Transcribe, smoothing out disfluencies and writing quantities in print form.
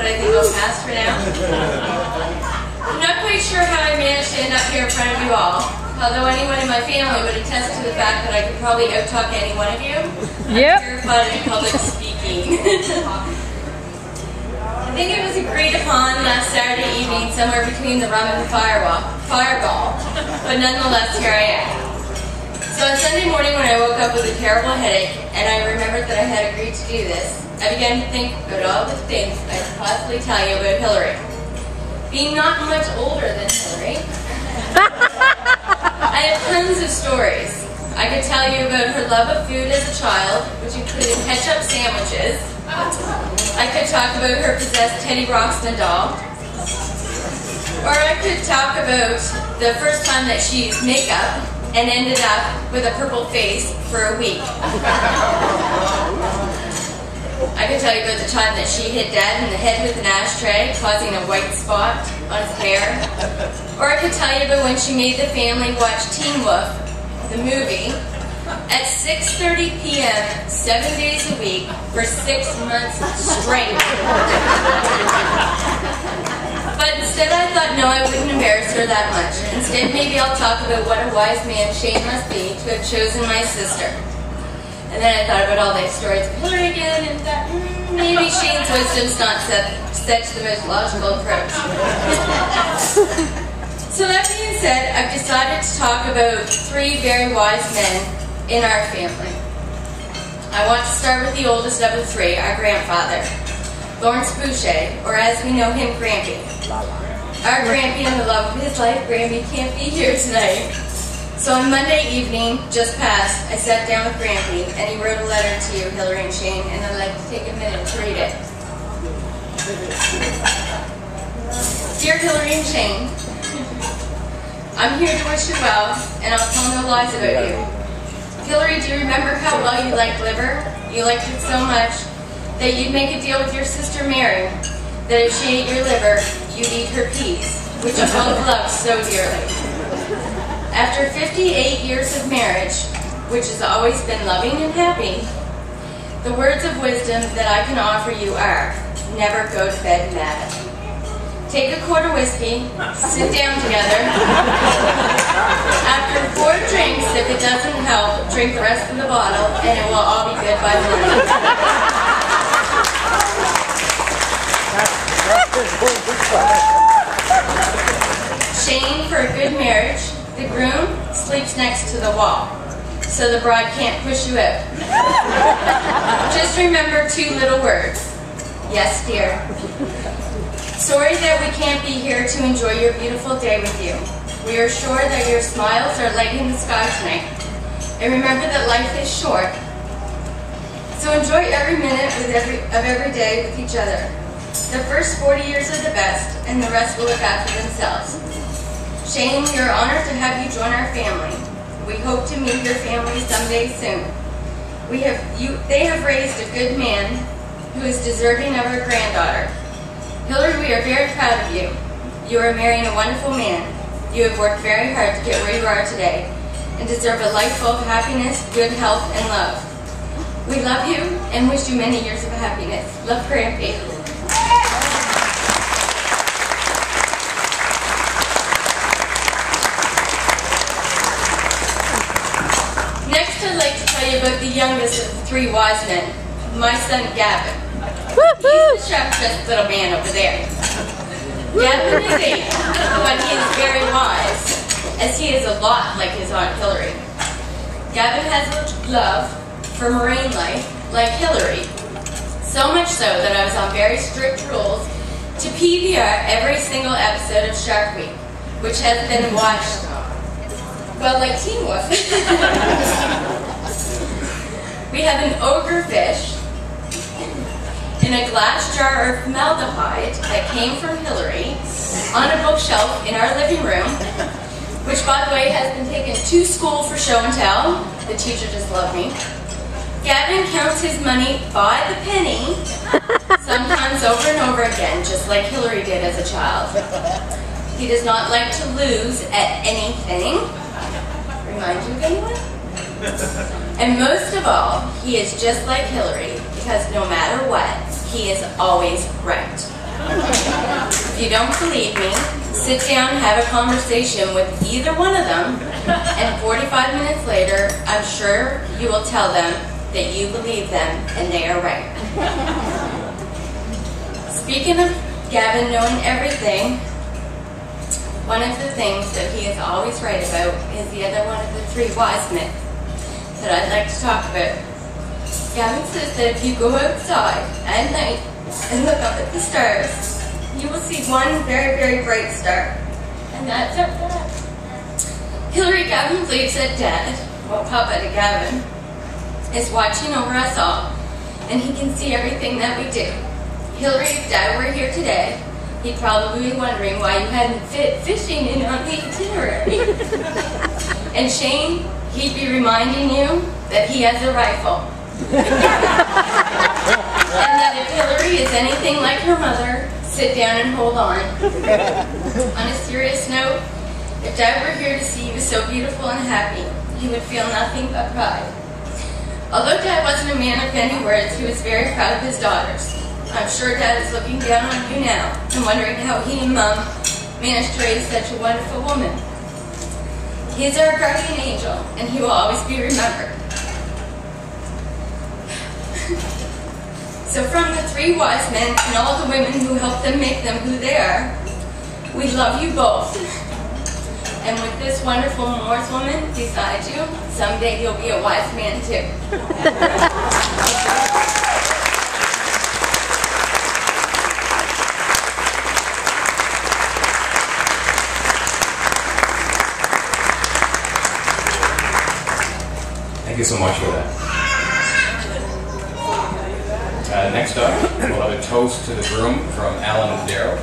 but I think I'll pass for now. I'm not quite sure how I managed to end up here in front of you all, although anyone in my family would attest to the fact that I could probably out-talk any one of you. Yep. I'm terrified of public speaking. I think it was agreed upon last Saturday evening, somewhere between the rum and the fireball, but nonetheless, here I am. So on Sunday morning when I woke up with a terrible headache, and I remembered that I had agreed to do this, I began to think about all the things I could possibly tell you about Hillary. Being not much older than Hillary, I have tons of stories. I could tell you about her love of food as a child, which included ketchup sandwiches. I could talk about her possessed Teddy Ruxpin doll. Or I could talk about the first time that she used makeup and ended up with a purple face for a week. I could tell you about the time that she hit Dad in the head with an ashtray, causing a white spot on his hair. Or I could tell you about when she made the family watch Teen Wolf, the movie, at 6:30 p.m., 7 days a week, for 6 months straight. But instead I thought, no, I wouldn't embarrass her that much. Instead, maybe I'll talk about what a wise man Shane must be to have chosen my sister. And then I thought about all the stories of Hillary again, and thought, maybe Shane's wisdom's not such the most logical approach. So that being said, I've decided to talk about 3 very wise men in our family. I want to start with the oldest of the 3, our grandfather, Lawrence Boucher, or as we know him, Grampy. Our Grampy and the love of his life, Grampy, can't be here tonight. So on Monday evening, just past, I sat down with Grampy, and he wrote a letter to you, Hillary and Shane, and I'd like to take a minute to read it. Dear Hillary and Shane, I'm here to wish you well, and I'll tell no lies about you. Hillary, do you remember how well you liked liver? You liked it so much that you'd make a deal with your sister Mary, that if she ate your liver, you'd eat her peas, which you both loved so dearly. After 58 years of marriage, which has always been loving and happy, the words of wisdom that I can offer you are, never go to bed mad. Take a quart of whiskey, sit down together. After 4 drinks, if it doesn't help, drink the rest of the bottle, and it will all be good by morning. Shane, for a good marriage, the groom sleeps next to the wall, so the bride can't push you out. Just remember 2 little words. Yes, dear. Sorry that we can't be here to enjoy your beautiful day with you. We are sure that your smiles are lighting the sky tonight. And remember that life is short. So enjoy every minute of every day with each other. The first 40 years are the best, and the rest will look after themselves. Shane, we are honored to have you join our family. We hope to meet your family someday soon. They have raised a good man who is deserving of our granddaughter. Hillary, we are very proud of you. You are marrying a wonderful man. You have worked very hard to get where you are today and deserve a life full of happiness, good health, and love. We love you and wish you many years of happiness. Love, Grampy. Next, I'd like to tell you about the youngest of the 3 wise men, my son Gavin. He's the sharp-dressed little man over there. Gavin is 8, but he is very wise, as he is a lot like his Aunt Hillary. Gavin has a love for marine life, like Hillary, so much so that I was on very strict rules to PVR every single episode of Shark Week, which has been watched, well, like Teen Wolf. We have an ogre fish in a glass jar of formaldehyde that came from Hillary on a bookshelf in our living room, which, by the way, has been taken to school for show and tell. The teacher just loved me. Gavin counts his money by the penny, sometimes over and over again, just like Hillary did as a child. He does not like to lose at anything. Remind you of anyone? And most of all, he is just like Hillary, because no matter what, he is always right. If you don't believe me, sit down and have a conversation with either one of them, and 45 minutes later, I'm sure you will tell them that you believe them and they are right. Speaking of Gavin knowing everything, one of the things that he is always right about is the other one of the three wise men that I'd like to talk about. Gavin says that if you go outside at night and look up at the stars, you will see one very, very bright star, and that's our dad. Hillary, Gavin believes that Dad, well, Papa to Gavin, is watching over us all, and he can see everything that we do. Hillary, if Dad were here today, he'd probably be wondering why you hadn't fit fishing in on the itinerary. And Shane, he'd be reminding you that he has a rifle. And that if Hillary is anything like her mother, sit down and hold on. On a serious note, if Dad were here to see you so beautiful and happy, he would feel nothing but pride. Although Dad wasn't a man of many words, he was very proud of his daughters. I'm sure Dad is looking down on you now and wondering how he and Mom managed to raise such a wonderful woman. He is our guardian angel, and he will always be remembered. So from the three wise men and all the women who helped them make them who they are, we love you both. And with this wonderful Morse woman beside you, someday you'll be a wise man too. Thank you so much for that. Next up, we'll have a toast to the groom from Alan and Darryl.